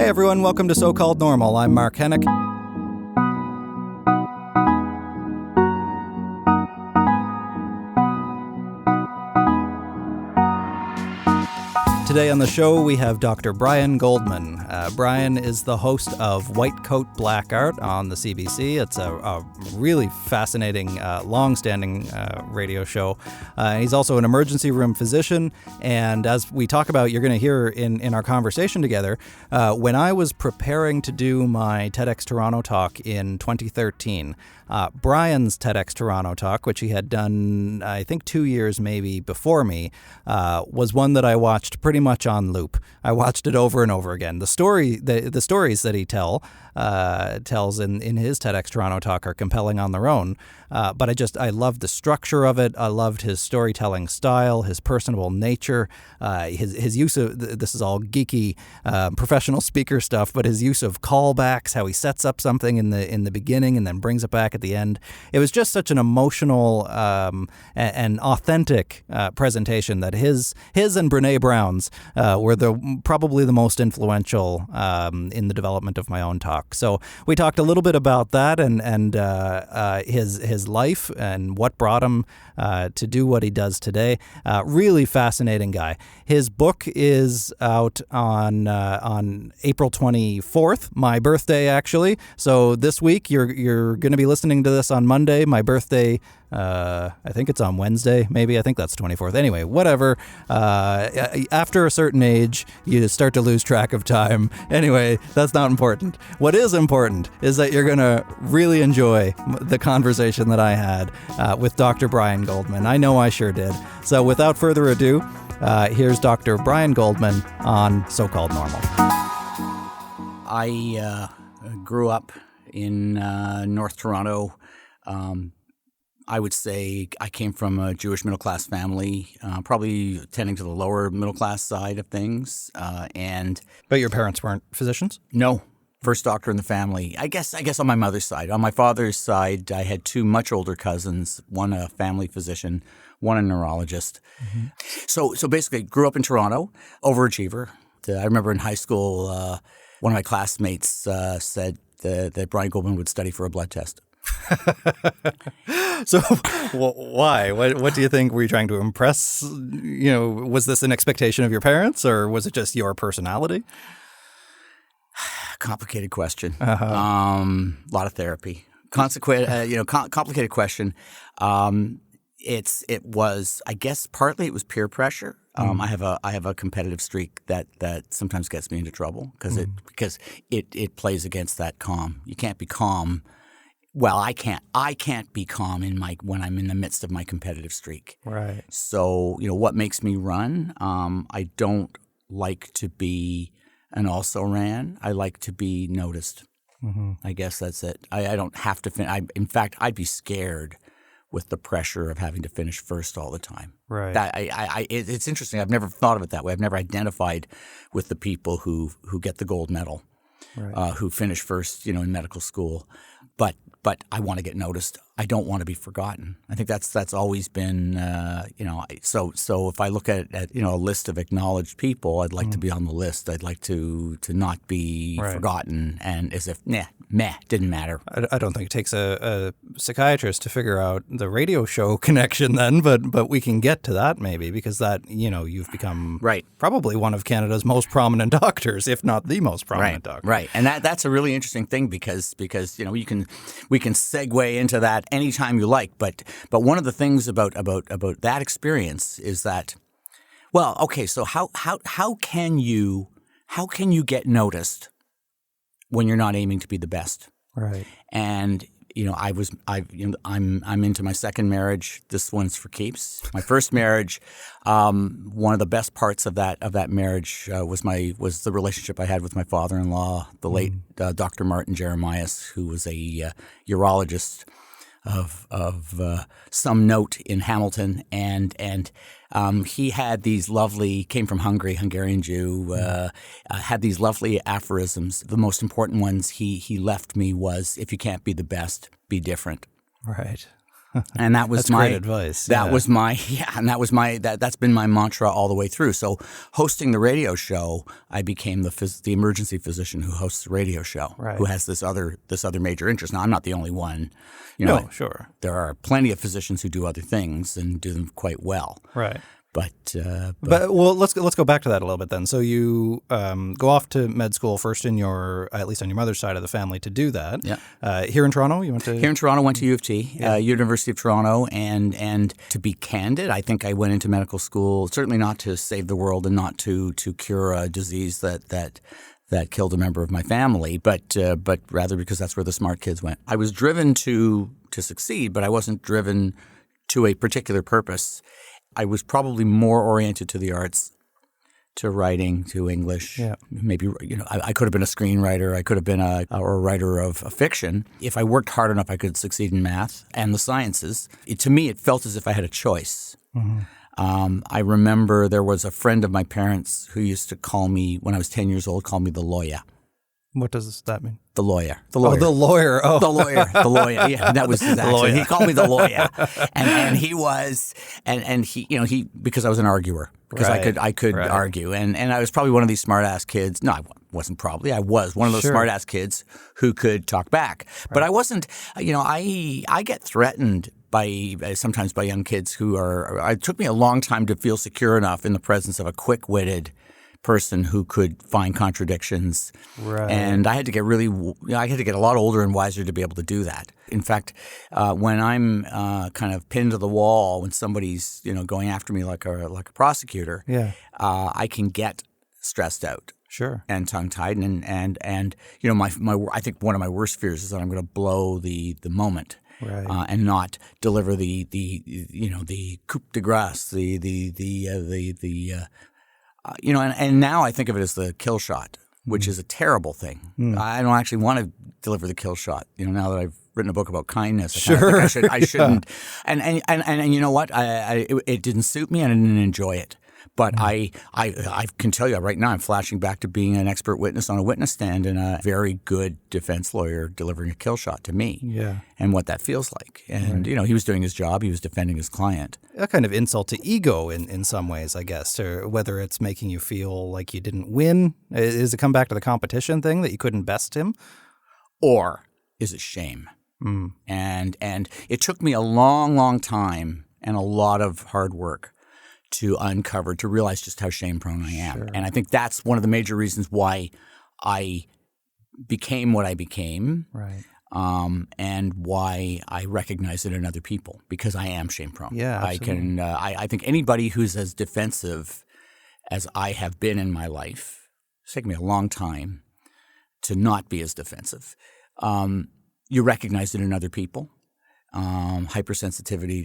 Hey everyone, welcome to So-Called Normal. I'm Mark Hennick. Today on the show, we have Dr. Brian Goldman. Brian is the host of White Coat Black Art on the CBC. It's a really fascinating, long-standing radio show. He's also an emergency room physician. And as we talk about, you're going to hear in our conversation together, when I was preparing to do my TEDx Toronto talk in 2013, Brian's TEDx Toronto talk, which he had done, I think 2 years maybe before me, was one that I watched pretty much on loop. I watched it over and over again. The stories that he tells in his TEDx Toronto talk are compelling on their own. But I loved the structure of it. I loved his storytelling style, his personable nature, his use of, this is all geeky professional speaker stuff, but his use of callbacks, how he sets up something in the beginning and then brings it back at the end. It was just such an emotional and authentic presentation that his and Brene Brown's were probably the most influential in the development of my own talk. So we talked a little bit about that and his life and what brought him to do what he does today. Really fascinating guy. His book is out on April 24th, my birthday actually. So this week you're going to be listening to this on Monday. My birthday, I think it's on Wednesday, maybe. I think that's 24th. Anyway, whatever. After a certain age, you start to lose track of time. Anyway, that's not important. What is important is that you're going to really enjoy the conversation that I had with Dr. Brian Goldman. I know I sure did. So without further ado, here's Dr. Brian Goldman on So-Called Normal. I grew up in North Toronto. I would say I came from a Jewish middle-class family, probably tending to the lower middle-class side of things. But your parents weren't physicians? No. First doctor in the family. I guess on my mother's side. On my father's side, I had two much older cousins, one a family physician, one a neurologist. Mm-hmm. So basically, grew up in Toronto, overachiever. I remember in high school, one of my classmates said that Brian Goldman would study for a blood test. So why? What do you think? Were you trying to impress? Was this an expectation of your parents, or was it just your personality? Complicated question. A lot of therapy. Complicated question. It was, I guess, partly it was peer pressure. I have a competitive streak that sometimes gets me into trouble because it plays against that calm. You can't be calm. Well, I can't be calm when I'm in the midst of my competitive streak. Right. So, what makes me run? I don't like to be an also-ran. I like to be noticed. Mm-hmm. I guess that's it. I don't have to finish. In fact, I'd be scared with the pressure of having to finish first all the time. Right. It's interesting. I've never thought of it that way. I've never identified with the people who get the gold medal, right. Who finish first, in medical school. But I want to get noticed. I don't want to be forgotten. I think that's always been, So if I look at a list of acknowledged people, I'd like to be on the list. I'd like to not be forgotten and as if didn't matter. I don't think it takes a psychiatrist to figure out the radio show connection then, but we can get to that maybe because that you've become probably one of Canada's most prominent doctors, if not the most prominent doctor. Right, and that's a really interesting thing because we can segue into that anytime you like, but one of the things about that experience is that, well, okay, so how can you get when you're not aiming to be the best? Right. And I'm into my second marriage. This one's for keeps. My first marriage, one of the best parts of that marriage was the relationship I had with my father-in-law, the late Dr. Martin Jeremias, who was a urologist of some note in Hamilton, and he had these came from Hungary, Hungarian Jew, had these lovely aphorisms. The most important ones he left me was, if you can't be the best, be different. Right. And that was That's great advice. That was my and that's been my mantra all the way through. So hosting the radio show, I became the emergency physician who hosts the radio show, Right. who has this other major interest. Now I'm not the only one. No, sure. There are plenty of physicians who do other things and do them quite well. Right. But well, let's go back to that a little bit then. So you go off to med school first at least on your mother's side of the family, to do that. Yeah. Here in Toronto, you went to? Here in Toronto, went to U of T, University of Toronto, and to be candid, I think I went into medical school certainly not to save the world and not to cure a disease that killed a member of my family, but rather because that's where the smart kids went. I was driven to succeed, but I wasn't driven to a particular purpose. I was probably more oriented to the arts, to writing, to English. Yeah. Maybe I could have been a screenwriter. I could have been a writer of fiction. If I worked hard enough, I could succeed in math and the sciences. To me, it felt as if I had a choice. Mm-hmm. I remember there was a friend of my parents who used to call me, when I was 10 years old, call me the lawyer. What does that mean? The lawyer. Oh, the lawyer. Oh. The lawyer. Yeah, that was his accent. He called me the lawyer. And he was, and he, because I was an arguer, because I could argue. And I was probably one of these smart ass kids. No, I wasn't probably. I was one of those smart ass kids who could talk back. Right. But I wasn't, I get threatened sometimes by young kids who it took me a long time to feel secure enough in the presence of a quick-witted person who could find contradictions. Right. And I had to get a lot older and wiser to be able to do that. In fact, when I'm kind of pinned to the wall, when somebody's going after me like a prosecutor, I can get stressed out. Sure. And tongue-tied, and I think one of my worst fears is that I'm going to blow the moment. Right. And not deliver the coup de grace, and now I think of it as the kill shot, which is a terrible thing. I don't actually want to deliver the kill shot. Now that I've written a book about kindness, I shouldn't. And you know what? It didn't suit me, and I didn't enjoy it. But I can tell you right now, I'm flashing back to being an expert witness on a witness stand and a very good defense lawyer delivering a kill shot to me. Yeah. And what that feels like. And, he was doing his job. He was defending his client. A kind of insult to ego in some ways, I guess, or whether it's making you feel like you didn't win. Does it come back to the competition thing that you couldn't best him? Or is it shame? And it took me a long, long time and a lot of hard work to realize just how shame-prone I am. Sure. And I think that's one of the major reasons why I became what I became. Right. And why I recognize it in other people, because I am shame-prone. Yeah, absolutely. I think anybody who's as defensive as I have been in my life, it's taken me a long time to not be as defensive. You recognize it in other people. Hypersensitivity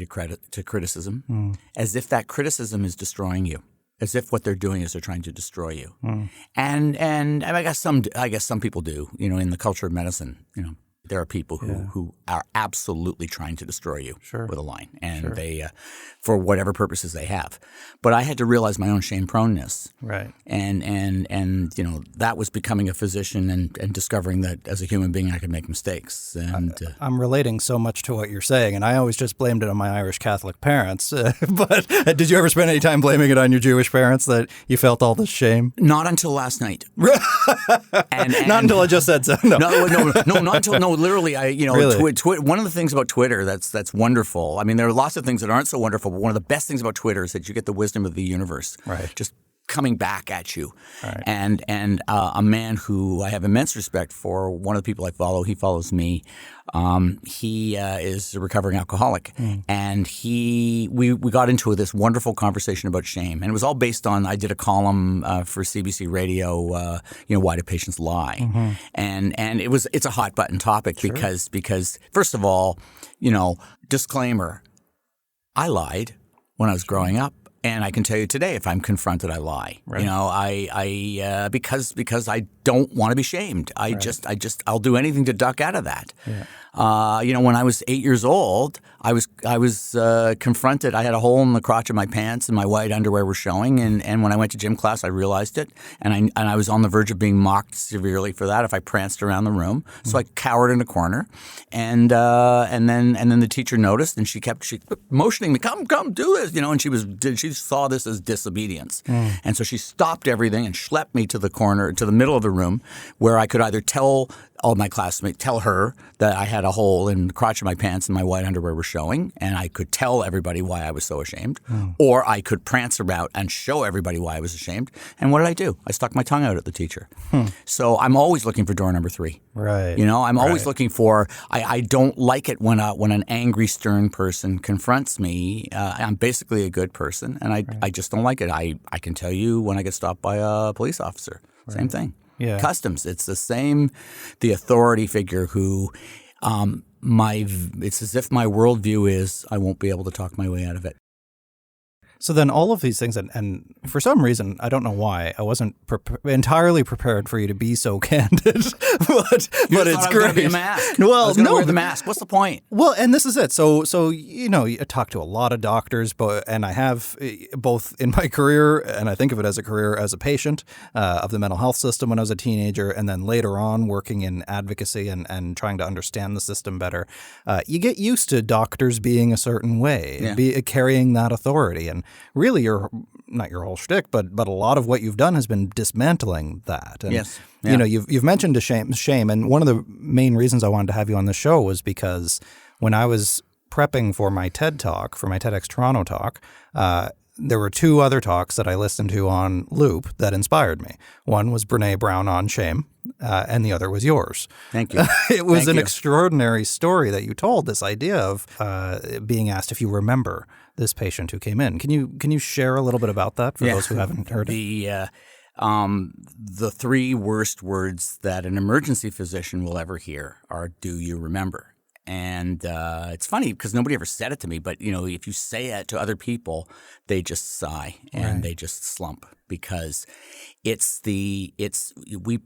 to criticism, as if that criticism is destroying you, as if what they're doing is they're trying to destroy you. And I guess some people do. In the culture of medicine, there are people who are absolutely trying to destroy you with a line, and they for whatever purposes they have. But I had to realize my own shame-proneness, right? And that was becoming a physician and discovering that as a human being I could make mistakes. And I'm relating so much to what you're saying, and I always just blamed it on my Irish Catholic parents. But did you ever spend any time blaming it on your Jewish parents that you felt all this shame? Not until last night. and not until I just said so. No, not until literally, really? One of the things about Twitter that's wonderful. I mean, there are lots of things that aren't so wonderful, but one of the best things about Twitter is that you get the wisdom of the universe, right? Just coming back at you. Right. And a man who I have immense respect for, one of the people I follow, he follows me. He is a recovering alcoholic, and we got into this wonderful conversation about shame, and it was all based on, I did a column for CBC Radio, why do patients lie, and it's a hot button topic because first of all, disclaimer, I lied when I was growing up. And I can tell you today, if I'm confronted, I lie. Right. Because I don't want to be shamed. I'll do anything to duck out of that. Yeah. When I was 8 years old, I was confronted. I had a hole in the crotch of my pants, and my white underwear were showing. And when I went to gym class, I realized it, and I was on the verge of being mocked severely for that if I pranced around the room. So I cowered in a corner, and then the teacher noticed, and she kept motioning me, come, do this, and she saw this as disobedience, and so she stopped everything and schlepped me to the middle of the room, where I could either tell all my classmates, tell her that I had a hole in the crotch of my pants and my white underwear were showing, and I could tell everybody why I was so ashamed, or I could prance about and show everybody why I was ashamed. And what did I do? I stuck my tongue out at the teacher. So I'm always looking for door number 3. Right. I'm always looking for. I don't like it when an angry, stern person confronts me. I'm basically a good person, and I just don't like it. I can tell you when I get stopped by a police officer. Same thing. Yeah. Customs. It's the same. The authority figure who, it's as if my worldview is I won't be able to talk my way out of it. So then all of these things, and for some reason, I don't know why, I wasn't entirely prepared for you to be so candid, but it's great. Be a mask. Well, I was going to wear the mask. What's the point? Well, and this is it. So you talk to a lot of doctors, and I have both in my career, and I think of it as a career as a patient of the mental health system when I was a teenager, and then later on working in advocacy and trying to understand the system better. You get used to doctors being a certain way, carrying that authority, and really, not your whole shtick, but a lot of what you've done has been dismantling that. And, yes. Yeah. You've mentioned shame, and one of the main reasons I wanted to have you on the show was because when I was prepping for my TED Talk, for my TEDx Toronto talk, there were 2 other talks that I listened to on loop that inspired me. One was Brene Brown on shame, and the other was yours. Thank you. It was an extraordinary story that you told, this idea of being asked if you remember this patient who came in. Can you share a little bit about that for those who haven't heard it? The 3 worst words that an emergency physician will ever hear are, do you remember? And it's funny because nobody ever said it to me, but if you say it to other people, they just sigh and they just slump because we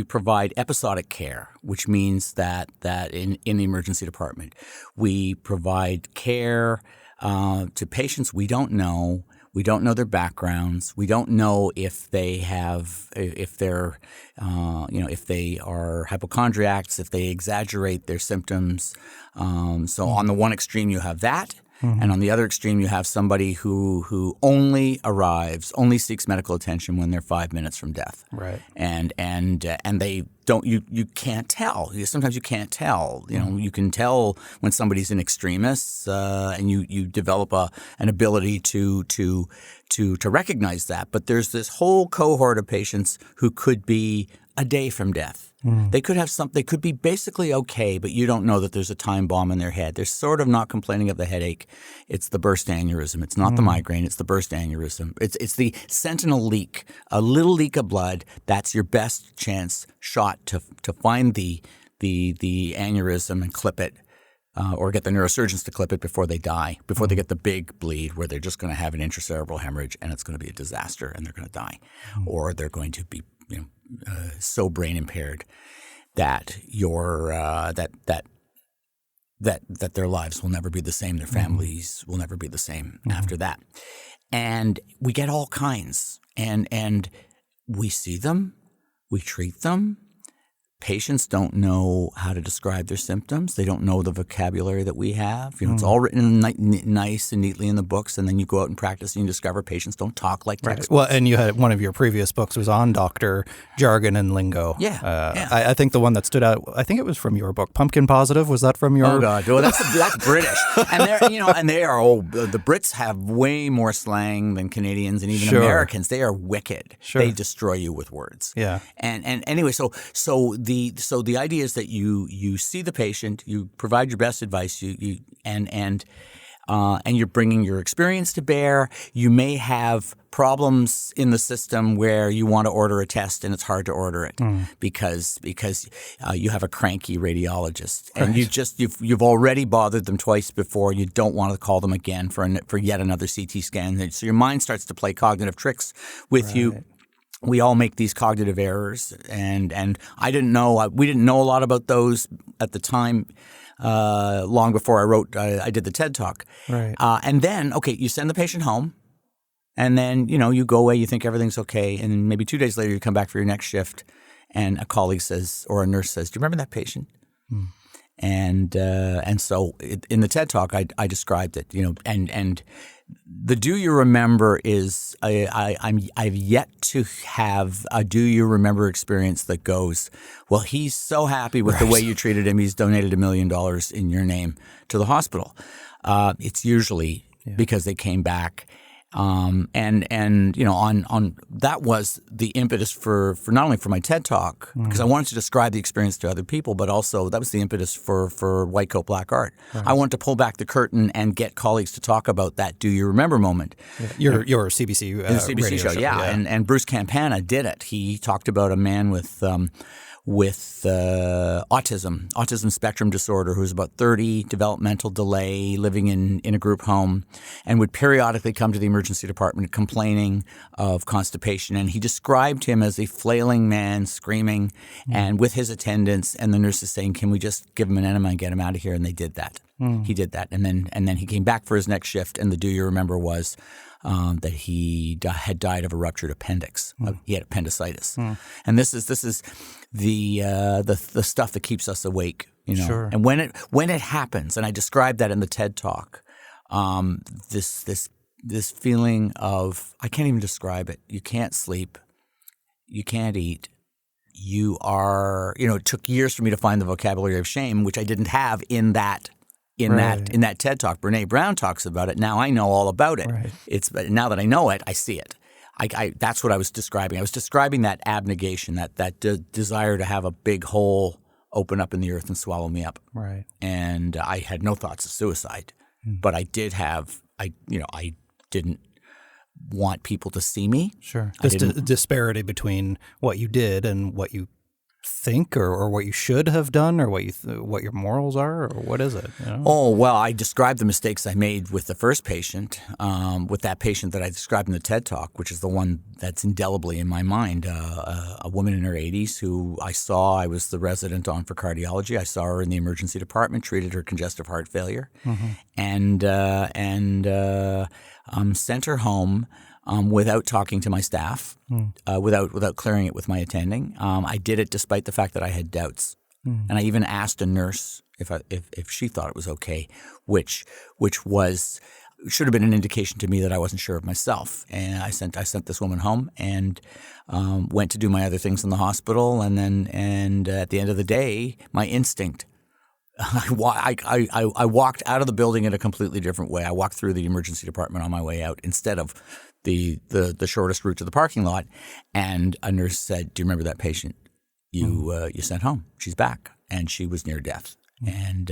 provide episodic care, which means that in the emergency department we provide care to patients we don't know. We don't know their backgrounds. We don't know if they are hypochondriacs, if they exaggerate their symptoms. So on the one extreme, you have that. And on the other extreme, you have somebody who only seeks medical attention when they're 5 minutes from death. Right. And they don't. You can't tell. Sometimes you can't tell. You can tell when somebody's an extremist, and you develop an ability to recognize that. But there's this whole cohort of patients who could be a day from death. They could have they could be basically okay, but you don't know that there's a time bomb in their head. They're sort of not complaining of the headache. It's the burst aneurysm. It's not the migraine. It's the burst aneurysm. It's the sentinel leak, a little leak of blood. That's your best shot to find the aneurysm and clip it. Or get the neurosurgeons to clip it before they die, before they get the big bleed where they're just going to have an intracerebral hemorrhage and it's going to be a disaster and they're going to die. Or they're going to be so brain impaired that that their lives will never be the same. Their families will never be the same after that. And we get all kinds. And we see them. We treat them. Patients don't know how to describe their symptoms. They don't know the vocabulary that we have. It's all written nice and neatly in the books, and then you go out and practice and you discover patients don't talk like textbooks. Well, and you had one of your previous books was on doctor jargon and lingo. I think the one that stood out, I think it was from your book, Pumpkin Positive. Was that from your? Oh God, well, that's British, and they are the Brits have way more slang than Canadians and even Americans. They are wicked. They destroy you with words. Yeah, and anyway, so the idea is that you see the patient, you provide your best advice, and you're bringing your experience to bear. You may have problems in the system where you want to order a test and it's hard to order it because you have a cranky radiologist and you've already bothered them twice before. You don't want to call them again for yet another CT scan. So your mind starts to play cognitive tricks with you. We all make these cognitive errors, and I didn't know. We didn't know a lot about those at the time. long before I did the TED Talk. Right. And then, you send the patient home, and then, you go away, you think everything's okay, and then maybe 2 days later you come back for your next shift, and a colleague says, or a nurse says, "Do you remember that patient?" And so in the TED Talk, I described it, and the do you remember is I've yet to have a do you remember experience that goes, well, he's so happy with the way you treated him, he's donated $1 million in your name to the hospital. It's usually because they came back. On that was the impetus for not only for my TED Talk, because I wanted to describe the experience to other people, but also that was the impetus for White Coat Black Art. Right. I wanted to pull back the curtain and get colleagues to talk about that do you remember moment. Yeah. Your CBC CBC radio show. Yeah. And Bruce Campana did it. He talked about a man with autism spectrum disorder, who was about 30, developmental delay, living in a group home, and would periodically come to the emergency department complaining of constipation. And he described him as a flailing man, screaming, and with his attendants, and the nurses saying, "Can we just give him an enema and get him out of here?" And they did that. He did that. And then he came back for his next shift, and the do you remember was that he had died of a ruptured appendix. He had appendicitis. And this is the stuff that keeps us awake, Sure. And when it happens, and I described that in the TED Talk, this feeling of, I can't even describe it. You can't sleep, you can't eat. You are, it took years for me to find the vocabulary of shame, which I didn't have in that TED Talk. Brene Brown talks about it. Now I know all about it. Right. Now that I know it, I see it. That's what I was describing. I was describing that abnegation, that desire to have a big hole open up in the earth and swallow me up. Right. And I had no thoughts of suicide, but I did have. I didn't want people to see me. Sure. This disparity between what you did and what you think, or what you should have done, or what your morals are, or what is it? Oh, well, I described the mistakes I made with the first patient, with that patient that I described in the TED Talk, which is the one that's indelibly in my mind, a woman in her 80s who I saw. I was the resident on for cardiology. I saw her in the emergency department, treated her congestive heart failure, and sent her home without talking to my staff, without clearing it with my attending. I did it despite the fact that I had doubts, and I even asked a nurse if she thought it was okay, which should have been an indication to me that I wasn't sure of myself. And I sent this woman home and went to do my other things in the hospital, and at the end of the day, my instinct. I walked out of the building in a completely different way. I walked through the emergency department on my way out instead of the shortest route to the parking lot. And a nurse said, "Do you remember that patient you sent home? She's back." And she was near death. And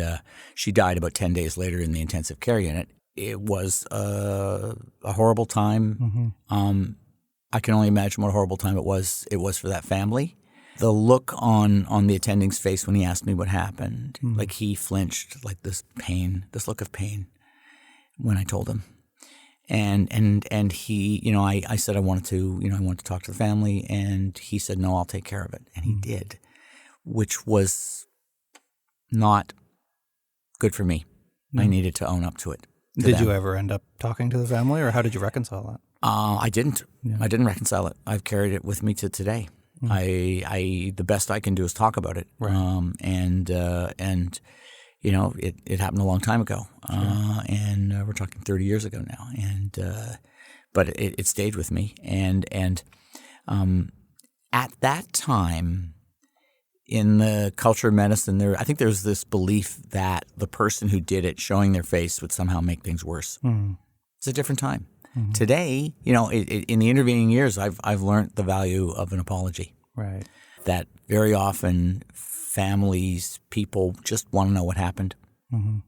she died about 10 days later in the intensive care unit. It was a horrible time. I can only imagine what a horrible time it was for that family. The look on the attending's face when he asked me what happened, like he flinched, like this look of pain when I told him. And he, I said I wanted to talk to the family, and he said, "No, I'll take care of it." And he did, which was not good for me. I needed to own up to it. Did you ever end up talking to the family, or how did you reconcile that? I didn't. Yeah. I didn't reconcile it. I've carried it with me to today. The best I can do is talk about it. Right. It happened a long time ago. Sure. And we're talking 30 years ago now. But it stayed with me. And at that time, in the culture of medicine, I think there's this belief that the person who did it, showing their face, would somehow make things worse. It's a different time. Today, in the intervening years, I've learned the value of an apology. Right. That very often families, people just want to know what happened.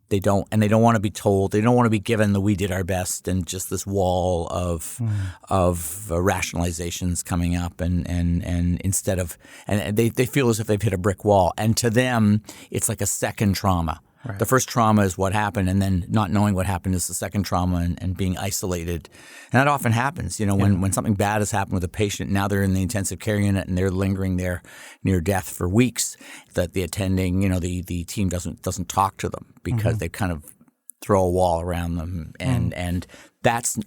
They don't want to be told. They don't want to be given the "we did our best" and just this wall of rationalizations coming up, and instead of, and they feel as if they've hit a brick wall, and to them it's like a second trauma. Right. The first trauma is what happened, and then not knowing what happened is the second trauma, and being isolated. And that often happens, when something bad has happened with a patient, now they're in the intensive care unit and they're lingering there near death for weeks, that the attending, the team doesn't talk to them because they kind of throw a wall around them. And that's,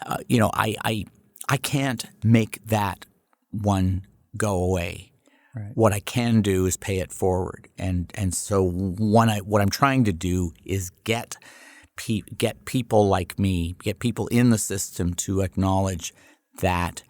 I can't make that one go away. Right. What I can do is pay it forward, and so what I'm trying to do is get people like me, get people in the system to acknowledge that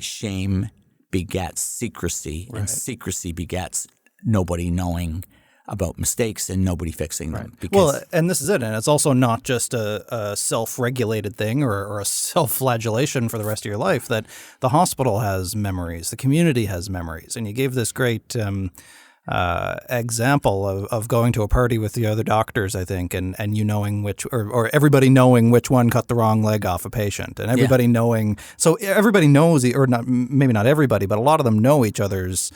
shame begets secrecy, and secrecy begets nobody knowing about mistakes and nobody fixing them. Right. Well, and this is it. And it's also not just a self-regulated thing or a self-flagellation for the rest of your life, that the hospital has memories, the community has memories. And you gave this great example of going to a party with the other doctors, I think, and you knowing which, or everybody knowing which one cut the wrong leg off a patient, and everybody knowing. So everybody knows, or not, maybe not everybody, but a lot of them know each other's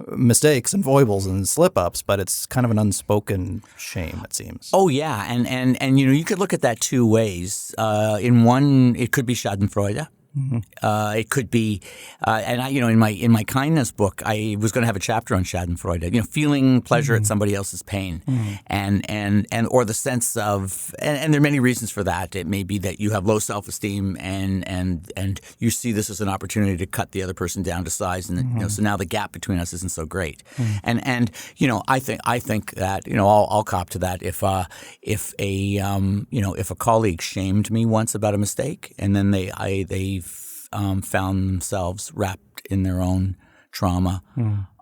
mistakes and foibles and slip-ups, but it's kind of an unspoken shame, it seems. Oh yeah, and you could look at that two ways. In one, it could be Schadenfreude. It could be, and I, in my kindness book, I was going to have a chapter on Schadenfreude. Feeling pleasure at somebody else's pain, and or the sense of, and there are many reasons for that. It may be that you have low self-esteem, and you see this as an opportunity to cut the other person down to size, and so now the gap between us isn't so great. And I think that I'll cop to that if a colleague shamed me once about a mistake, and then they found themselves wrapped in their own trauma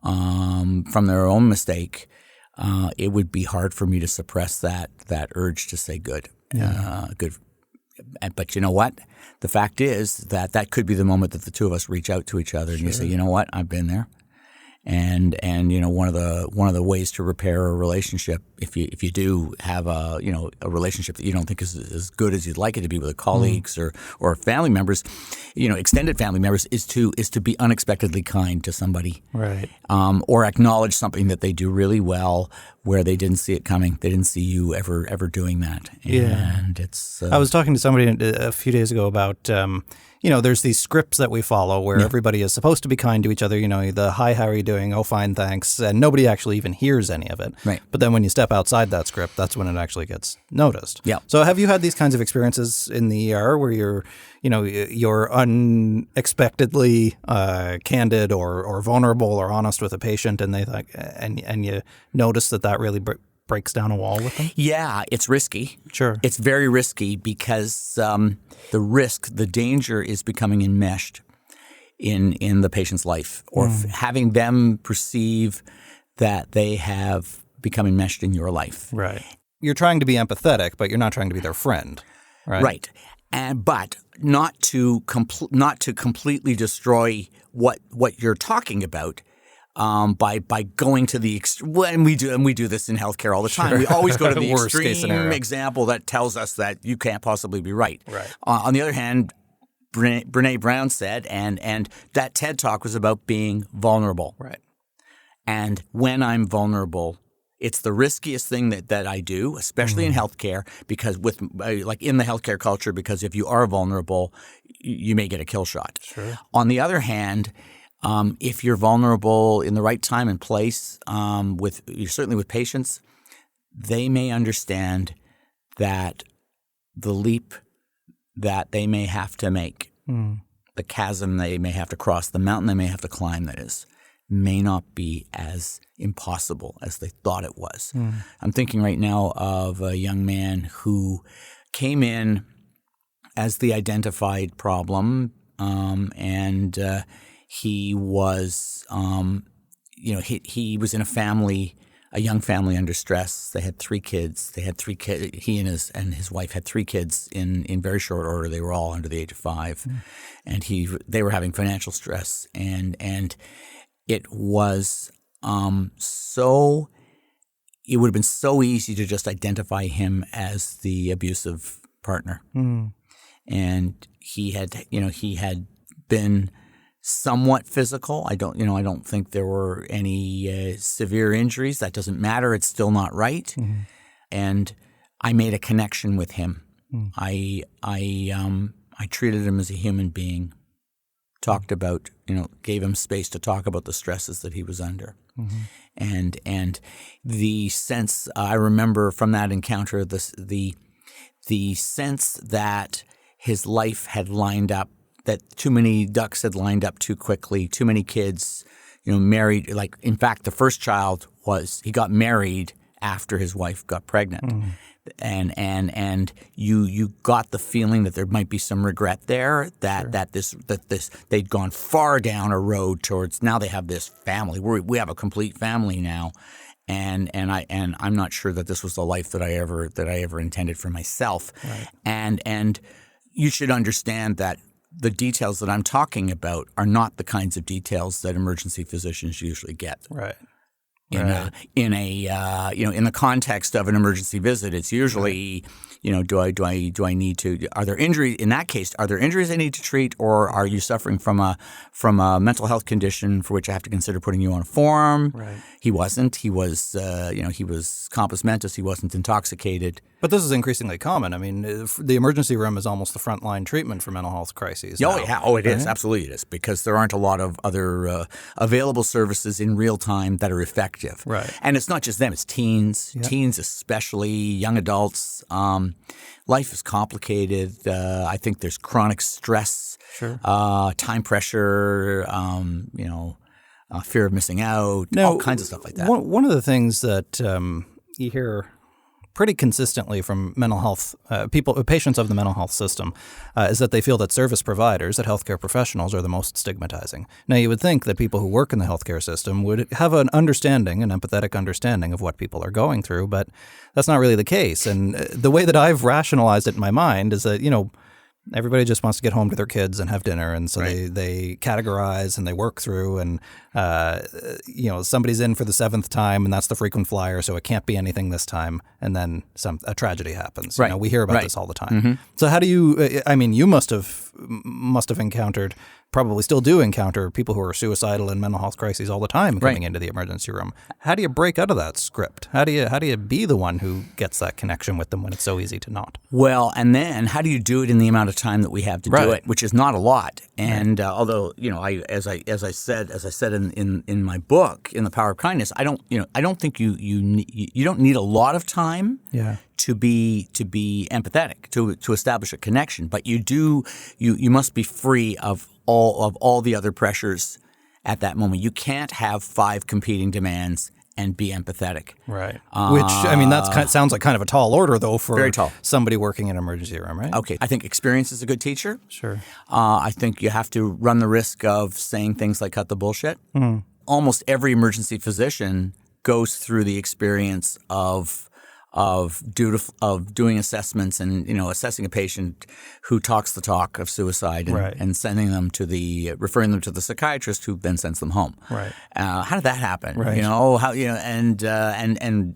from their own mistake, it would be hard for me to suppress that urge to say good. Good. But you know what? The fact is that could be the moment that the two of us reach out to each other and you say, you know what? I've been there. And one of the ways to repair a relationship, if you do have a relationship that you don't think is as good as you'd like it to be with colleagues or family members, extended family members, is to be unexpectedly kind to somebody, right? Or acknowledge something that they do really well where they didn't see it coming. They didn't see you ever doing that. And it's. I was talking to somebody a few days ago about. There's these scripts that we follow where everybody is supposed to be kind to each other. The hi, how are you doing? Oh, fine, thanks. And nobody actually even hears any of it. Right. But then when you step outside that script, that's when it actually gets noticed. Yeah. So have you had these kinds of experiences in the ER where you're unexpectedly candid or vulnerable or honest with a patient, and and you notice that really breaks down a wall with them? Yeah, it's risky. Sure. It's very risky because the danger is becoming enmeshed in the patient's life, or having them perceive that they have become enmeshed in your life. Right. You're trying to be empathetic, but you're not trying to be their friend. Right. Right. But not to completely destroy what you're talking about. By going to the and we do this in healthcare all the time. We always go to the extreme example that tells us that you can't possibly be right. Right. On the other hand, Brene Brown said, and that TED Talk was about being vulnerable. Right. And when I'm vulnerable, it's the riskiest thing that I do, especially in healthcare, because in the healthcare culture, because if you are vulnerable, you may get a kill shot. Sure. On the other hand, if you're vulnerable in the right time and place, certainly with patients, they may understand that the leap that they may have to make, the chasm they may have to cross, the mountain they may have to climb, that is, may not be as impossible as they thought it was. I'm thinking right now of a young man who came in as the identified problem, and he was, he was in a young family under stress. They had 3 kids. He and his wife had 3 kids in very short order. They were all under the age of 5, and they were having financial stress. And it was it would have been so easy to just identify him as the abusive partner, and he had been somewhat physical. I don't think there were any severe injuries. That doesn't matter. It's still not right. Mm-hmm. And I made a connection with him. Mm. I treated him as a human being, talked about, gave him space to talk about the stresses that he was under. Mm-hmm. And the sense I remember from that encounter, the sense that his life had lined up, that too many ducks had lined up too quickly, too many kids, married. Like, in fact, the first child he got married after his wife got pregnant. Mm. And you got the feeling that there might be some regret there, that they'd gone far down a road towards, now they have this family. We have a complete family now. And I'm not sure that this was the life that I ever intended for myself. Right. And you should understand that the details that I'm talking about are not the kinds of details that emergency physicians usually get. Right. In the context of an emergency visit, it's usually, do I need to? Are there injuries? In that case, are there injuries I need to treat, or are you suffering from a mental health condition for which I have to consider putting you on a form? Right. He wasn't. He was, he was compos mentis. He wasn't intoxicated. But this is increasingly common. I mean, the emergency room is almost the frontline treatment for mental health crises. Oh, yeah. Oh, it is. Absolutely it is. Because there aren't a lot of other available services in real time that are effective. Right. And it's not just them. It's teens, teens especially, young adults. Life is complicated. I think there's chronic stress, time pressure, fear of missing out, all kinds of stuff like that. One of the things that you hear pretty consistently from mental health patients of the mental health system is that they feel that service providers, that healthcare professionals, are the most stigmatizing. Now, you would think that people who work in the healthcare system would have an empathetic understanding of what people are going through, but that's not really the case. And the way that I've rationalized it in my mind is that, everybody just wants to get home to their kids and have dinner, and so they categorize and they work through, and somebody's in for the 7th time, and that's the frequent flyer, so it can't be anything this time, and then a tragedy happens. Right. We hear about this all the time. Mm-hmm. So how do you? I mean, you must have encountered, probably still do encounter, people who are suicidal and mental health crises all the time coming into the emergency room. How do you break out of that script? How do you be the one who gets that connection with them when it's so easy to not? Well, and then how do you do it in the amount of time that we have to do it, which is not a lot. And although as I said in my book, In the Power of Kindness, I don't think you don't need a lot of time. Yeah. To be empathetic, to establish a connection, but you must be free of all the other pressures at that moment. You can't have 5 competing demands and be empathetic. Right. Which, that sounds like kind of a tall order, though, for very tall. Somebody working in an emergency room, right? Okay. I think experience is a good teacher. Sure. I think you have to run the risk of saying things like cut the bullshit. Mm. Almost every emergency physician goes through the experience of doing assessments and assessing a patient who talks the talk of suicide and sending them referring them to the psychiatrist, who then sends them home. Right. How did that happen? Right.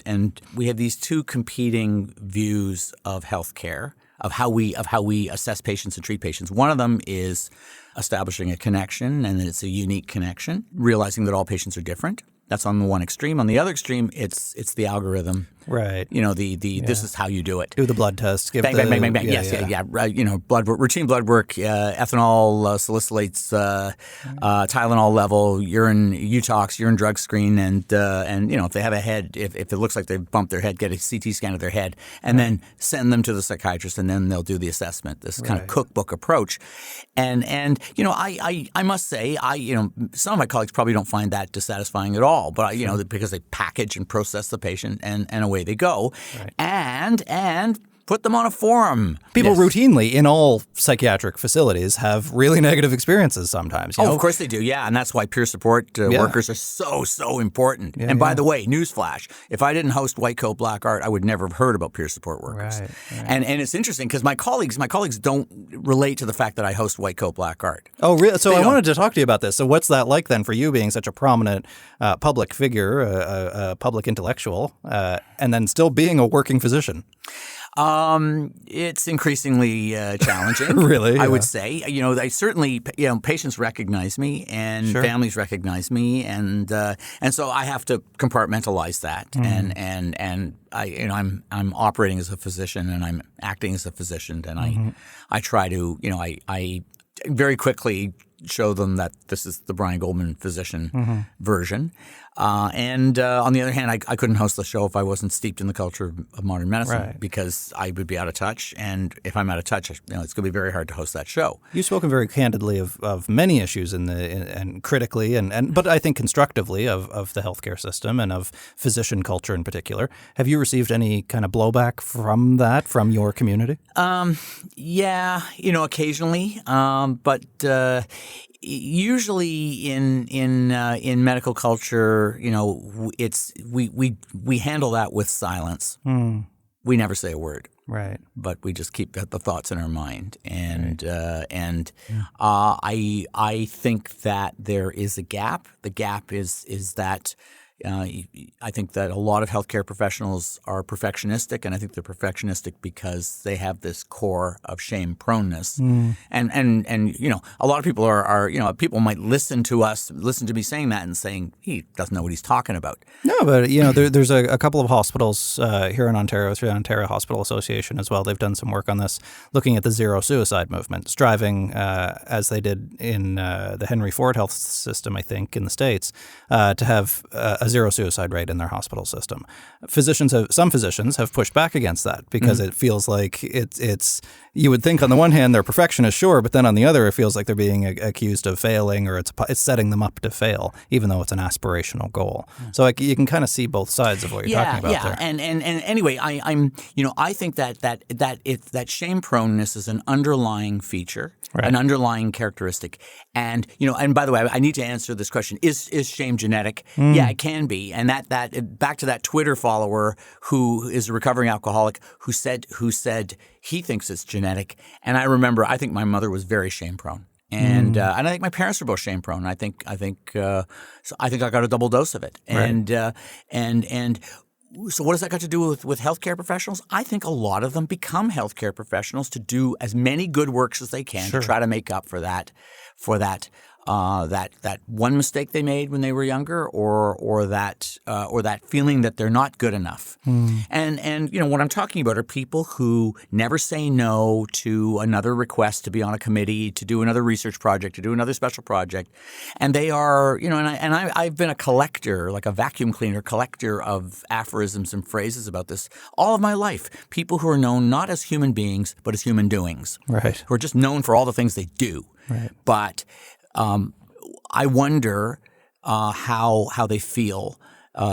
And we have these two competing views of healthcare, of how we assess patients and treat patients. One of them is establishing a connection, and it's a unique connection, realizing that all patients are different. That's on the one extreme. On the other extreme, it's the algorithm. Right. This is how you do it. Do the blood test. Bang. Yes. Blood work, routine blood work, ethanol, salicylates, Tylenol level, urine detox, urine drug screen, and if they have a head, if it looks like they've bumped their head, get a CT scan of their head, and then send them to the psychiatrist, and then they'll do the assessment. This kind of cookbook approach, and I must say, some of my colleagues probably don't find that dissatisfying at all, but because they package and process the patient and away they go, and put them on a forum. People routinely in all psychiatric facilities have really negative experiences sometimes. Of course they do, yeah. And that's why peer support workers are so important. Yeah, and by the way, newsflash, if I didn't host White Coat Black Art, I would never have heard about peer support workers. Right. And it's interesting because my colleagues don't relate to the fact that I host White Coat Black Art. Oh, really? So I wanted to talk to you about this. So what's that like then for you, being such a prominent public figure, a public intellectual, and then still being a working physician? It's increasingly challenging. Really? I would say. I certainly, patients recognize me and families recognize me, and so I have to compartmentalize that. And I'm operating as a physician and I'm acting as a physician, and I try to, I very quickly show them that this is the Brian Goldman physician version. And on the other hand, I couldn't host the show if I wasn't steeped in the culture of modern medicine because I would be out of touch. And if I'm out of touch, it's going to be very hard to host that show. You've spoken very candidly of many issues and critically but I think constructively of the healthcare system and of physician culture in particular. Have you received any kind of blowback from that, from your community? Yeah, occasionally, but usually in medical culture, it's we handle that with silence. We never say a word, right? But we just keep the thoughts in our mind, and I think that there is a gap. The gap is that. I think that a lot of healthcare professionals are perfectionistic, and I think they're perfectionistic because they have this core of shame proneness. And a lot of people are people might listen to me saying that and saying he doesn't know what he's talking about. No, but there's a couple of hospitals here in Ontario, through the Ontario Hospital Association as well. They've done some work on this, looking at the zero suicide movement, striving as they did in the Henry Ford Health System, I think, in the States, to have a zero suicide rate in their hospital system. Some physicians have pushed back against that because it feels like it's you would think on the one hand they're perfectionists, sure, but then on the other it feels like they're being accused of failing, or it's setting them up to fail, even though it's an aspirational goal. So you can kind of see both sides of what you're talking about there. And anyway, I think that shame proneness is an underlying feature. Right. An underlying characteristic. And and by the way, I need to answer this question. Is shame genetic? Yeah, it can be. And that back to that Twitter follower who is a recovering alcoholic who said he thinks it's genetic. And I remember, I think my mother was very shame prone. And I think my parents were both shame prone. I think I got a double dose of it. Right. And so what does that got to do with healthcare professionals? I think a lot of them become healthcare professionals to do as many good works as they can to try to make up for that one mistake they made when they were younger, or that feeling that they're not good enough. And what I'm talking about are people who never say no to another request to be on a committee, to do another research project, to do another special project, and they are I've been a collector, like a vacuum cleaner collector of aphorisms and phrases about this all of my life. People who are known not as human beings but as human doings, right? Who are just known for all the things they do, right? But I wonder how they feel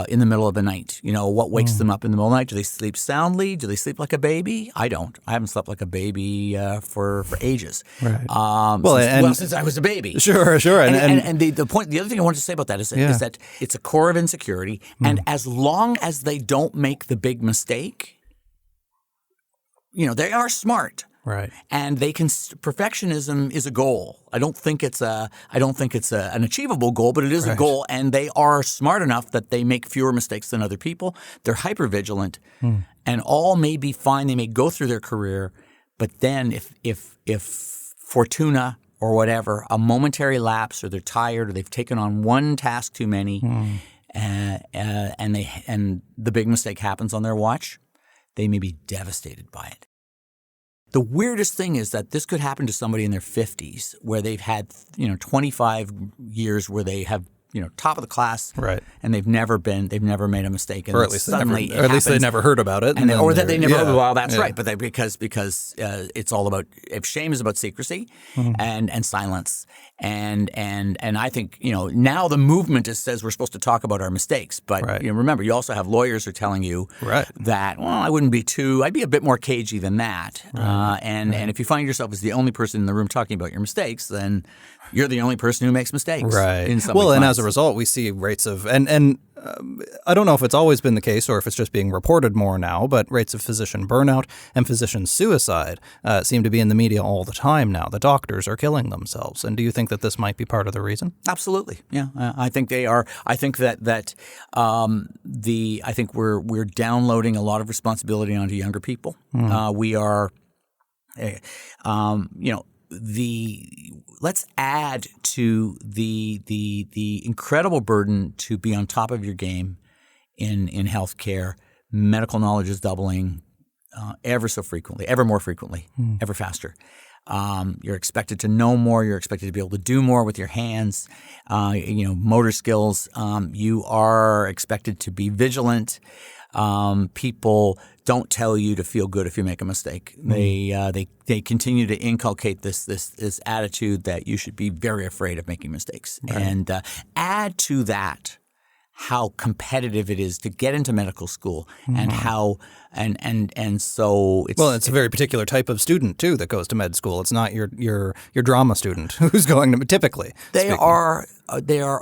in the middle of the night. What wakes them up in the middle of the night? Do they sleep soundly? Do they sleep like a baby? I don't. I haven't slept like a baby for ages. Right. Since I was a baby. Sure. And the other thing I wanted to say about that is that it's a core of insecurity. And as long as they don't make the big mistake, they are smart. Right. And perfectionism is a goal. I don't think it's an achievable goal, but it is a goal. And they are smart enough that they make fewer mistakes than other people. They're hypervigilant, and all may be fine. They may go through their career, but then if fortuna or whatever, a momentary lapse, or they're tired, or they've taken on one task too many, and the big mistake happens on their watch, they may be devastated by it. The weirdest thing is that this could happen to somebody in their 50s, where they've had 25 years where they have top of the class, right? And they've never made a mistake, and or at least they never heard about it, or that they never. Well, that's right, but because it's all about, if shame is about secrecy and silence, and I think now the movement says we're supposed to talk about our mistakes, but remember, you also have lawyers who are telling you that I'd be a bit more cagey than that, and if you find yourself as the only person in the room talking about your mistakes, then you're the only person who makes mistakes. Right. In some and as a result, we see rates of and I don't know if it's always been the case or if it's just being reported more now, but rates of physician burnout and physician suicide seem to be in the media all the time now. The doctors are killing themselves. And do you think that this might be part of the reason? Absolutely. Yeah, I think they are. I think I think we're downloading a lot of responsibility onto younger people. We are, let's add to the incredible burden to be on top of your game in healthcare. Medical knowledge is doubling ever more frequently, ever faster. You're expected to know more. You're expected to be able to do more with your hands, motor skills. You are expected to be vigilant. People don't tell you to feel good if you make a mistake. They continue to inculcate this attitude that you should be very afraid of making mistakes. Right. And add to that how competitive it is to get into medical school, and how and so it's They are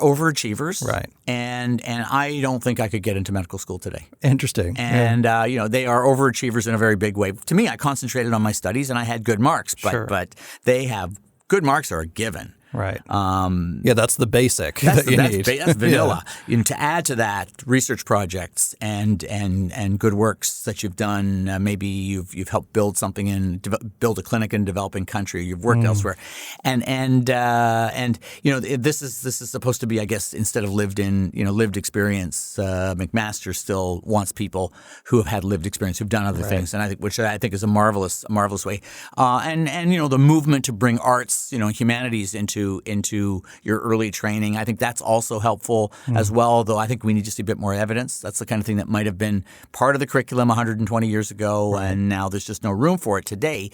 overachievers, right? And I don't think I could get into medical school today. Interesting. And they are overachievers in a very big way. To me, I concentrated on my studies and I had good marks, but they have good marks are a given. Right. That's the basic that's that you need. That's vanilla. Yeah. To add to that, research projects and good works that you've done. Maybe you've helped build something build a clinic in a developing country. You've worked elsewhere, and this is supposed to be, I guess, instead of lived experience. McMaster still wants people who have had lived experience, who've done other things, and which I think is a marvelous way. The movement to bring arts, humanities into your early training. I think that's also helpful as well, though I think we need to see a bit more evidence. That's the kind of thing that might have been part of the curriculum 120 years ago, and now there's just no room for it today.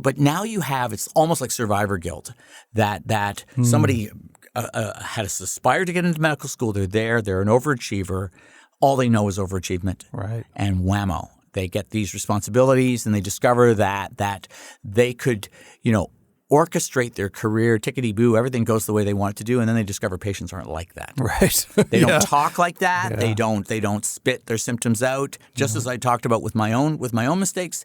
But now you have, it's almost like survivor guilt that somebody has aspired to get into medical school. They're an overachiever. All they know is overachievement. Right. And whammo. They get these responsibilities and they discover that they could, orchestrate their career, tickety-boo, everything goes the way they want it to do, and then they discover patients aren't like that. Right. They don't talk like that. Yeah. They don't spit their symptoms out, just as I talked about with my own mistakes.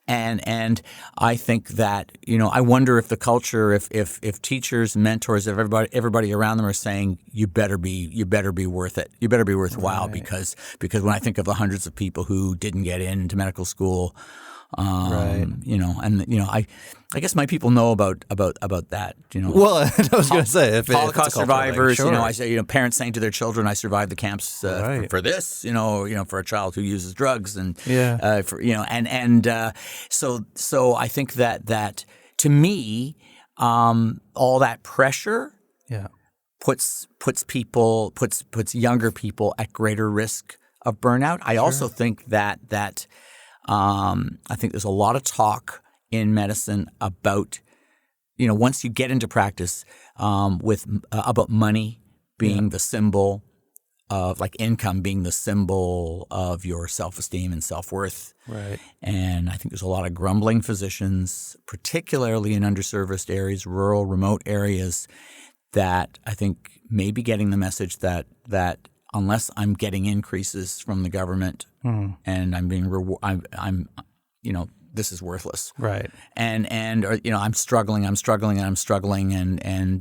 And I think that, I wonder if the culture, if teachers, mentors, if everybody around them are saying you better be worth it. You better be worthwhile, because when I think of the hundreds of people who didn't get into medical school, I guess my people know about that. Well, I was going to say, if Holocaust survivors, sure. I say, parents saying to their children, "I survived the camps for this," for a child who uses drugs, and so I think that to me, all that pressure, puts younger people at greater risk of burnout. I also think that. I think there's a lot of talk in medicine about, once you get into practice, about money being the symbol of, like, income being the symbol of your self-esteem and self-worth. Right. And I think there's a lot of grumbling physicians, particularly in underserviced areas, rural, remote areas, that I think may be getting the message that unless I'm getting increases from the government and I'm being this is worthless. Right. And I'm struggling and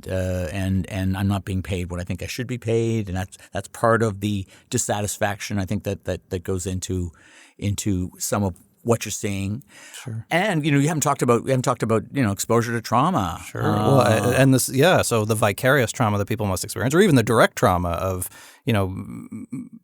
I'm not being paid what I think I should be paid, and that's part of the dissatisfaction I think that goes into some of what you're seeing. Sure. And we haven't talked about exposure to trauma. Sure. So the vicarious trauma that people must experience, or even the direct trauma of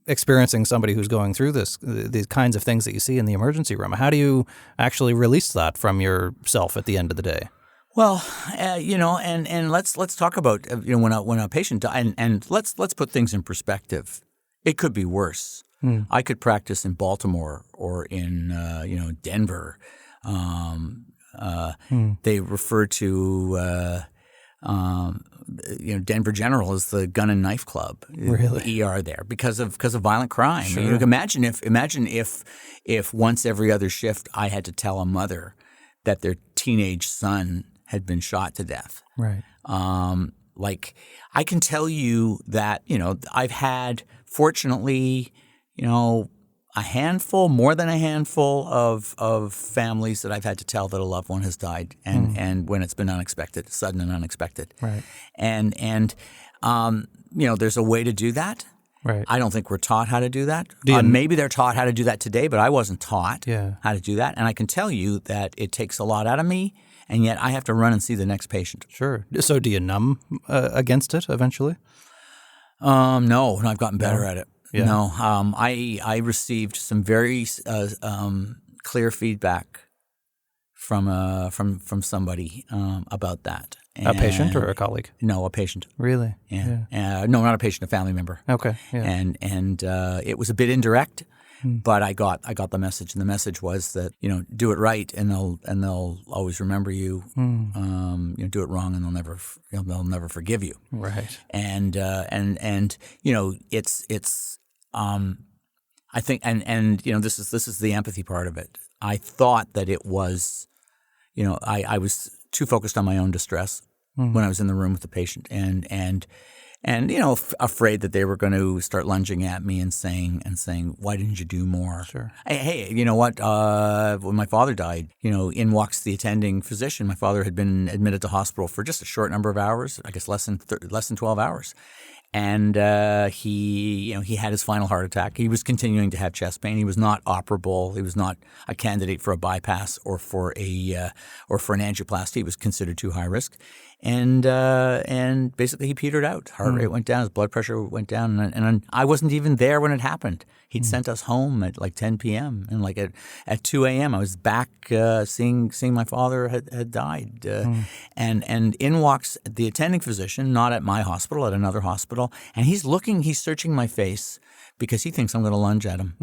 experiencing somebody who's going through these kinds of things that you see in the emergency room. How do you actually release that from yourself at the end of the day? Well, and let's talk about when a patient dies, and let's put things in perspective. It could be worse. I could practice in Baltimore or in Denver. They refer to Denver General as the gun and knife club. Really? The ER there because of violent crime. Sure. Imagine if once every other shift I had to tell a mother that their teenage son had been shot to death. Right. Like I can tell you that, I've had, fortunately, a handful, more than a handful of families that I've had to tell that a loved one has died, and when it's been unexpected, sudden and unexpected. Right. And there's a way to do that. Right. I don't think we're taught how to do that. Do you- Maybe they're taught how to do that today, but I wasn't taught Yeah. how to do that. And I can tell you that it takes a lot out of me, and yet I have to run and see the next patient. Sure. So do you numb against it eventually? No, I've gotten better at it. Yeah. No, I received some very clear feedback from somebody about that. A patient or a colleague? No, a patient. Really? Yeah. No, not a patient, a family member. Okay. Yeah. And it was a bit indirect, but I got the message, and the message was that do it right, and they'll always remember you. Do it wrong, and they'll never forgive you. Right. And it's I think and this is the empathy part of it. I thought that it was I was too focused on my own distress when I was in the room with the patient, and afraid that they were going to start lunging at me and saying, why didn't you do more? Sure. Hey, you know what? When my father died, in walks the attending physician. My father had been admitted to hospital for just a short number of hours, I guess less than 12 hours. And he had his final heart attack. He was continuing to have chest pain. He was not operable. He was not a candidate for a bypass or for an angioplasty. He was considered too high risk. And basically he petered out. Heart rate went down. His blood pressure went down. And I wasn't even there when it happened. He'd sent us home at like 10 p.m. And like at 2 a.m. I was back seeing my father had died. And in walks the attending physician, not at my hospital, at another hospital. And he's searching my face because he thinks I'm going to lunge at him.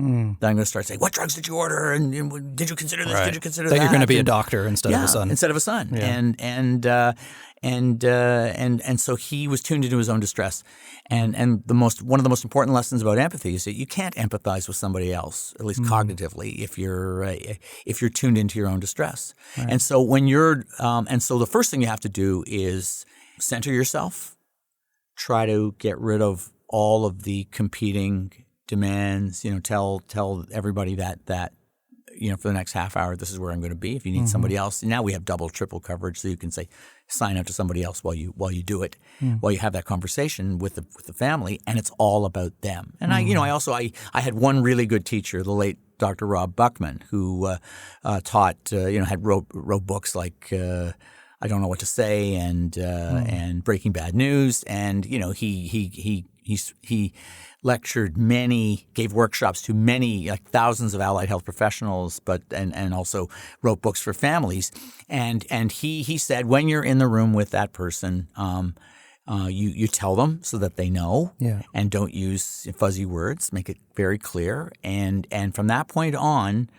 That I'm going to start saying, what drugs did you order? And did you consider this? Right. Did you consider that? That you're going to be a doctor instead of a son. Instead of a son. Yeah. And so he was tuned into his own distress. And one of the most important lessons about empathy is that you can't empathize with somebody else, at least cognitively, if you're tuned into your own distress. Right. And so the first thing you have to do is center yourself, try to get rid of all of the competing demands, tell everybody that for the next half hour, this is where I'm going to be. If you need somebody else, now we have double, triple coverage, so you can say, sign up to somebody else while you do it, while you have that conversation with the family, and it's all about them. And I had one really good teacher, the late Dr. Rob Buckman, who taught, wrote books like I Don't Know What to Say and Breaking Bad News, and he lectured gave workshops to many, like thousands of allied health professionals, and also wrote books for families. And he said, when you're in the room with that person, you tell them so that they know, and don't use fuzzy words. Make it very clear, and from that point on,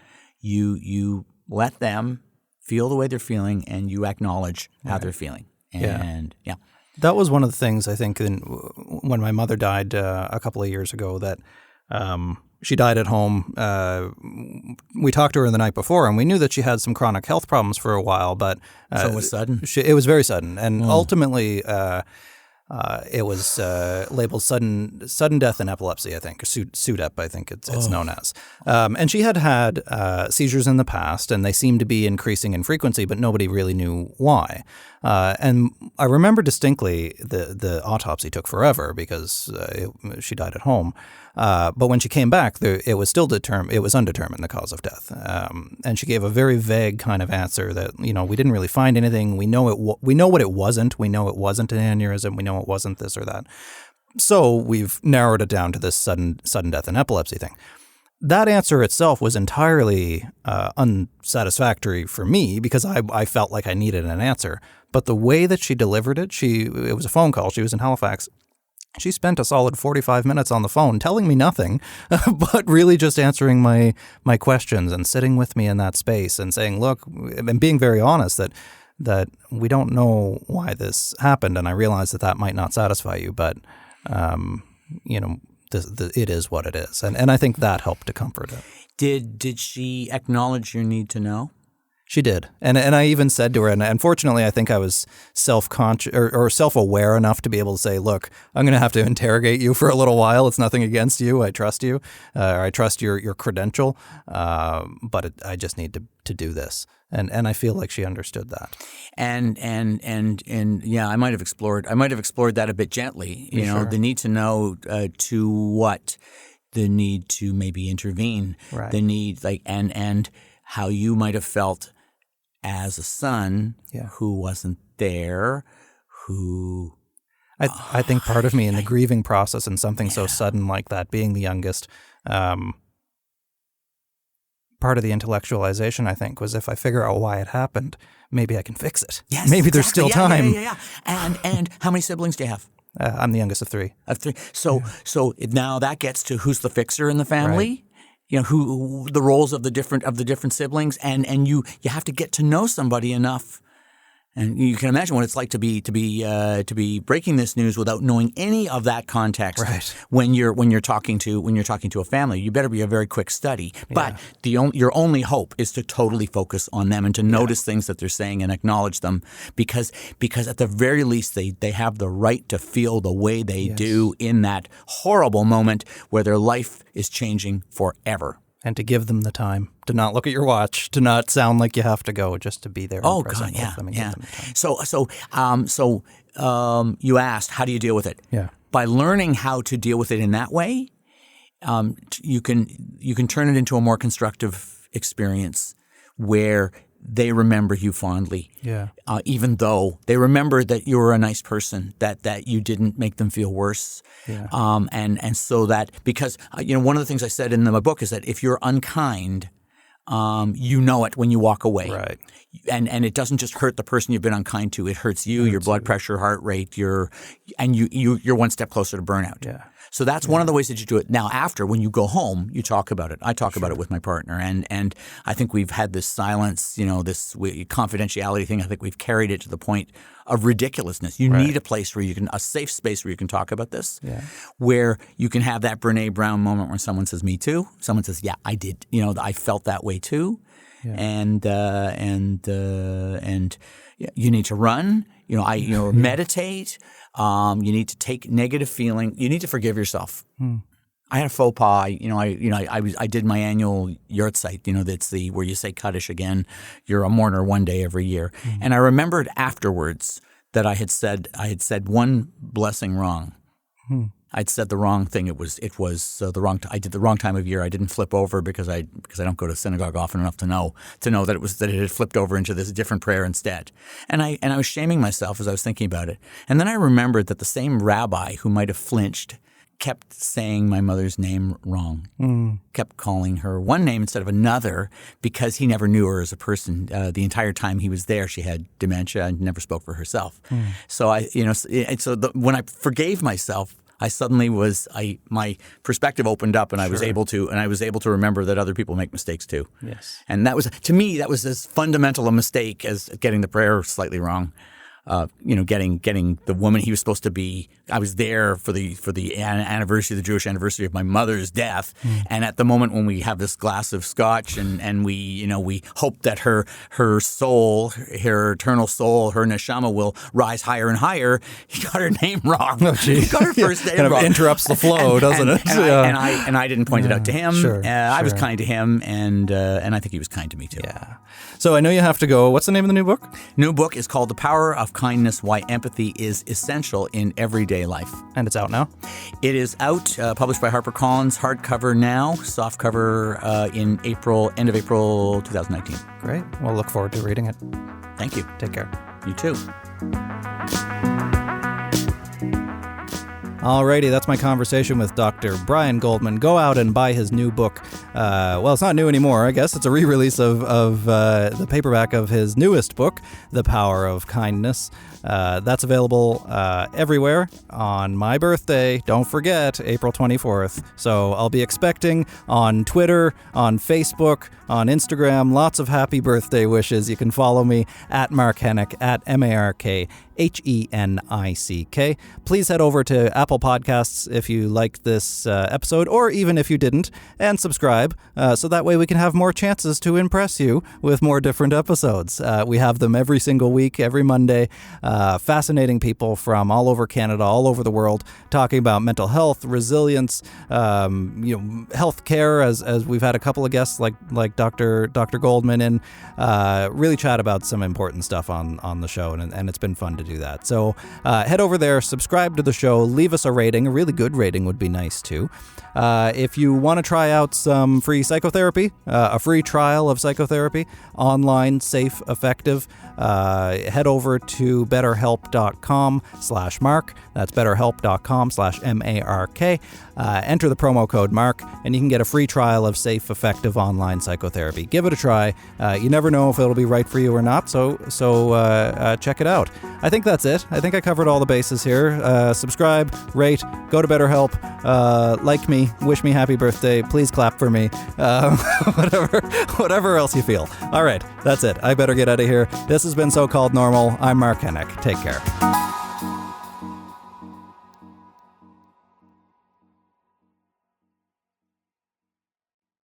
you let them feel the way they're feeling, and you acknowledge how they're feeling. And That was one of the things I think when my mother died a couple of years ago, that she died at home. We talked to her the night before, and we knew that she had some chronic health problems for a while, but so it was sudden. It was very sudden, and ultimately it was labeled sudden death in epilepsy, I think, or SUDEP, I think it's known as. And she had seizures in the past, and they seemed to be increasing in frequency, but nobody really knew why. And I remember distinctly the autopsy took forever because she died at home. But when she came back, it was still it was undetermined, the cause of death. And she gave a very vague kind of answer that, we didn't really find anything. We know what it wasn't. We know it wasn't an aneurysm. We know it wasn't this or that. So we've narrowed it down to this sudden death in epilepsy thing. That answer itself was entirely unsatisfactory for me because I felt like I needed an answer. But the way that she delivered it was a phone call. She was in Halifax. She spent a solid 45 minutes on the phone telling me nothing, but really just answering my questions and sitting with me in that space and saying, look, and being very honest that we don't know why this happened. And I realize that might not satisfy you, but, it is what it is. And I think that helped to comfort it. Did she acknowledge your need to know? She did. And I even said to her, and unfortunately I think I was self-conscious or self-aware enough to be able to say, look, I'm going to have to interrogate you for a little while. It's nothing against you. I trust you. Or I trust your credential. But I just need to do this. And I feel like she understood that. And yeah, I might have explored that a bit gently. You know, Sure. the need to know to what, the need to maybe intervene, Right. the need and how you might have felt as a son who wasn't there, who I think part of me in the grieving process and something so sudden like that, being the youngest, part of the intellectualization, I think, was if I figure out why it happened, maybe I can fix it. Yes, maybe there's still time. Yeah. And how many siblings do you have? I'm the youngest of three. So now that gets to who's the fixer in the family. Right. You know, who the roles of the different siblings, and you have to get to know somebody enough. And you can imagine what it's like to be breaking this news without knowing any of that context. Right. When you're talking to a family, you better be a very quick study. But your only hope is to totally focus on them and to notice things that they're saying and acknowledge them, because at the very least they have the right to feel the way they do in that horrible moment where their life is changing forever. And to give them the time, to not look at your watch, to not sound like you have to go, just to be there and present with them and give them the time. So you asked, how do you deal with it? Yeah. By learning how to deal with it in that way, you can turn it into a more constructive experience where they remember you fondly. Yeah. Even though they remember that you were a nice person, that you didn't make them feel worse. Yeah. And so that, because one of the things I said in my book is that if you're unkind, you know it when you walk away. Right. And it doesn't just hurt the person you've been unkind to; it hurts you, your blood pressure, heart rate, you're one step closer to burnout. Yeah. So that's one of the ways that you do it. Now, after, when you go home, you talk about it. I talk about it with my partner, and I think we've had this silence, this confidentiality thing. I think we've carried it to the point of ridiculousness. You need a place where a safe space where you can talk about this, where you can have that Brene Brown moment where someone says, "Me too." Someone says, "Yeah, I did. I felt that way too," and you need to run. Meditate. You need to take negative feeling. You need to forgive yourself. I had a faux pas. I did my annual yahrzeit. That's where you say Kaddish again. You're a mourner one day every year. And I remembered afterwards that I had said one blessing wrong. I'd said the wrong thing. It was the wrong. I did the wrong time of year. I didn't flip over because I don't go to synagogue often enough to know that it had flipped over into this different prayer instead. And I was shaming myself as I was thinking about it. And then I remembered that the same rabbi who might have flinched kept saying my mother's name wrong. Kept calling her one name instead of another because he never knew her as a person. The entire time he was there, she had dementia and never spoke for herself. So when I forgave myself, I suddenly my perspective opened up, and I was able to remember that other people make mistakes too. Yes. And that was, to me, as fundamental a mistake as getting the prayer slightly wrong. Getting the woman he was supposed to be. I was there for the anniversary, the Jewish anniversary of my mother's death, and at the moment when we have this glass of scotch and we hope that her soul, her eternal soul, her neshama will rise higher and higher. He got her name wrong. Oh, he got her first name wrong. Kind of interrupts the flow, doesn't it? And I didn't point it out to him. Sure, I was kind to him, and I think he was kind to me too. Yeah. So I know you have to go. What's the name of the new book? New book is called The Power of Kindness: Why Empathy is Essential in Everyday Life. And it's out now? It is out, published by HarperCollins, hardcover now, softcover in end of April 2019. Great. We'll look forward to reading it. Thank you. Take care. You too. Alrighty, that's my conversation with Dr. Brian Goldman. Go out and buy his new book. Well, it's not new anymore, I guess. It's a re-release of the paperback of his newest book, The Power of Kindness. That's available everywhere on my birthday. Don't forget, April 24th. So I'll be expecting on Twitter, on Facebook, on Instagram, lots of happy birthday wishes. You can follow me at Mark Hennick, at MarkHennick. Please head over to Apple Apple Podcasts if you liked this episode, or even if you didn't, and subscribe, so that way we can have more chances to impress you with more different episodes. We have them every single week, every Monday. Fascinating people from all over Canada, all over the world, talking about mental health, resilience, health care, as we've had a couple of guests like Dr. Goldman, and really chat about some important stuff on the show, and it's been fun to do that. So head over there, subscribe to the show, leave us a rating. A really good rating would be nice too. If you want to try out some free psychotherapy, a free trial of psychotherapy, online, safe, effective, head over to betterhelp.com/Mark. That's betterhelp.com/MARK. Enter the promo code Mark, and you can get a free trial of safe, effective online psychotherapy. Give it a try. You never know if it'll be right for you or not, so check it out. I think that's it. I think I covered all the bases here. Subscribe, rate, go to BetterHelp, like me, wish me happy birthday, please clap for me, whatever else you feel. All right, that's it. I better get out of here. This has been So Called Normal. I'm Mark Hennick. Take care.